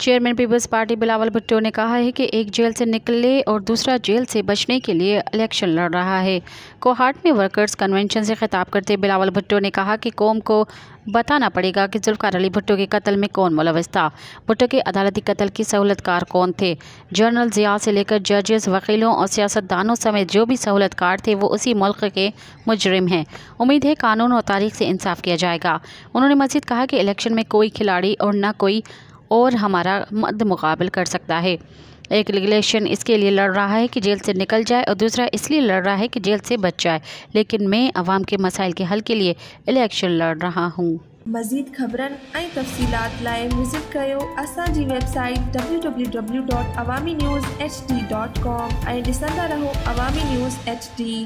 Chairman Peoples Party Bilawal Bhutto ने कहा है कि एक जेल से निकले और दूसरा जेल से बचने के लिए इलेक्शन लड़ रहा है। कोहाट में वर्कर्स कन्वेंशन से खिताब करते बिलावल भुट्टो ने कहा कि कौम को बताना पड़ेगा कि जुल्फ़िकार अली भुट्टो के कत्ल में कौन मुलविस था। भुट्टो के अदालती कत्ल की सहूलतकार कौन थे। जनरल ज़िया से लेकर जजेस, वकीलों और सियासतदानों समेत जो भी सहूलतकार थे वो उसी मुल्क के मुजरिम हैं। उम्मीद है कानून और तारीख से इंसाफ किया जाएगा। उन्होंने मज़ीद कहा कि इलेक्शन में कोई खिलाड़ी और न कोई और हमारा मद मुकाबल कर सकता है। एक इलेक्शन इसके लिए लड़ रहा है कि जेल से निकल जाए और दूसरा इसलिए लड़ रहा है कि जेल से बच जाए, लेकिन मैं अवाम के मसाइल के हल के लिए इलेक्शन लड़ रहा हूँ। मज़ीद ख़बरन ऐं तफ़सीलात लाइ विज़िट कयो असांजी वेबसाइट www.awamiNewsHD.com ऐं ॾिसंदा रहो अवामी न्यूज़ HD।